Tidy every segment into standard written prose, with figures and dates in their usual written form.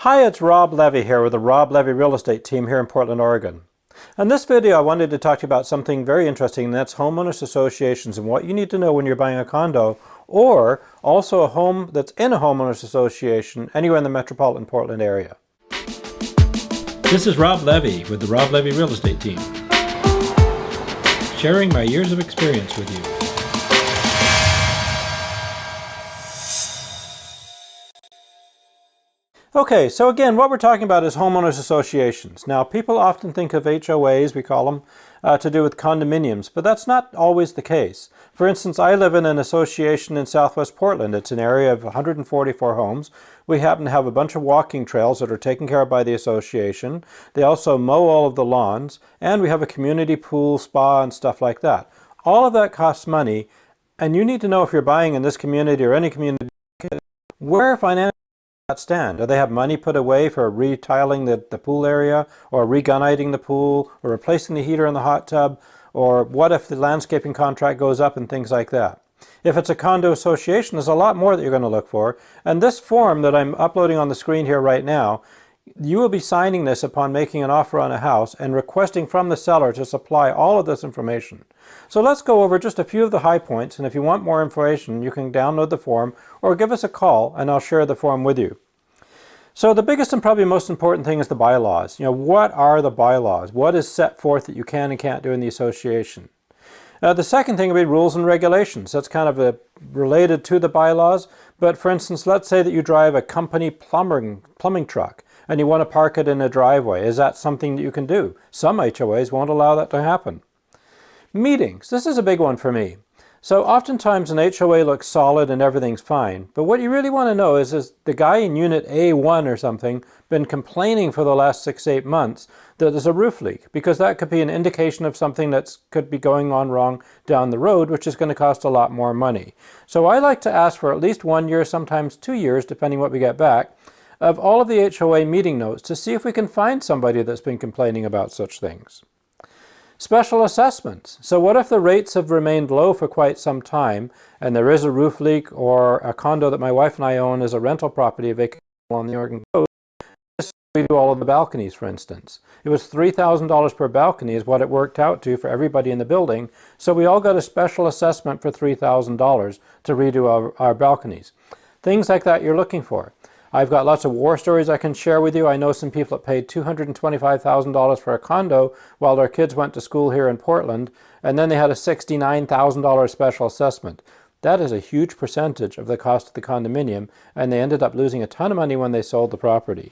Hi, it's Rob Levy here with the Rob Levy Real Estate team here in Portland, Oregon. In this video, I wanted to talk to you about something very interesting, and that's homeowners associations and what you need to know when you're buying a condo or also a home that's in a homeowners association anywhere in the metropolitan Portland area. This is Rob Levy with the Rob Levy Real Estate team, sharing my years of experience with you. Okay, so again, what we're talking about is homeowners associations. Now, people often think of HOAs, we call them, to do with condominiums, but that's not always the case. For instance, I live in an association in Southwest Portland. It's an area of 144 homes. We happen to have a bunch of walking trails that are taken care of by the association. They also mow all of the lawns, and we have a community pool, spa, and stuff like that. All of that costs money, and you need to know if you're buying in this community or any community, where financially stand. Do they have money put away for retiling the pool area, or regunite the pool, or replacing the heater in the hot tub, or what if the landscaping contract goes up and things like that? If it's a condo association, there's a lot more that you're going to look for, and this form that I'm uploading on the screen here right now, you will be signing this upon making an offer on a house and requesting from the seller to supply all of this information. So let's go over just a few of the high points, and if you want more information, you can download the form or give us a call and I'll share the form with you. So the biggest and probably most important thing is the bylaws. What are the bylaws? What is set forth that you can and can't do in the association? The second thing would be rules and regulations. That's kind of related to the bylaws, but for instance, let's say that you drive a company plumbing truck and you want to park it in a driveway. Is that something that you can do? Some HOAs won't allow that to happen. Meetings. This is a big one for me. So oftentimes an HOA looks solid and everything's fine, but what you really want to know is the guy in unit A1 or something been complaining for the last 6-8 months that there's a roof leak, because that could be an indication of something that could be going on wrong down the road, which is going to cost a lot more money. So I like to ask for at least 1 year, sometimes 2 years, depending what we get back, of all of the HOA meeting notes to see if we can find somebody that's been complaining about such things. Special assessments. So what if the rates have remained low for quite some time and there is a roof leak, or a condo that my wife and I own is a rental property, a vacant on the Oregon coast? We do all of the balconies, for instance. It was $3,000 per balcony is what it worked out to for everybody in the building. So we all got a special assessment for $3,000 to redo our balconies. Things like that you're looking for. I've got lots of war stories I can share with you. I know some people that paid $225,000 for a condo while their kids went to school here in Portland, and then they had a $69,000 special assessment. That is a huge percentage of the cost of the condominium, and they ended up losing a ton of money when they sold the property.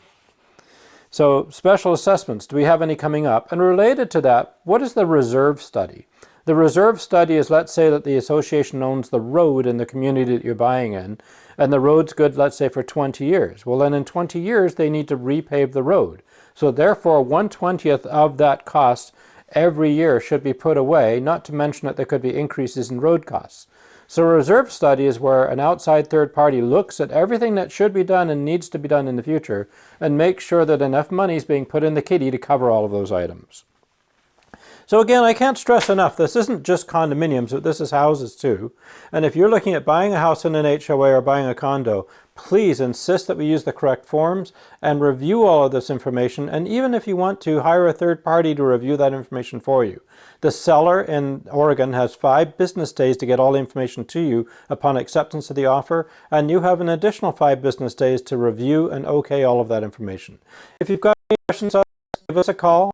So special assessments, do we have any coming up? And related to that, what is the reserve study? The reserve study is, let's say that the association owns the road in the community that you're buying in, and the road's good, let's say, for 20 years. Well, then in 20 years, they need to repave the road. So therefore, 1/20th of that cost every year should be put away, not to mention that there could be increases in road costs. So a reserve study is where an outside third party looks at everything that should be done and needs to be done in the future and makes sure that enough money is being put in the kitty to cover all of those items. So again, I can't stress enough, this isn't just condominiums, but this is houses too. And if you're looking at buying a house in an HOA or buying a condo, please insist that we use the correct forms and review all of this information. And even if you want to, hire a third party to review that information for you. The seller in Oregon has 5 business days to get all the information to you upon acceptance of the offer, and you have an additional 5 business days to review and okay all of that information. If you've got any questions, give us a call.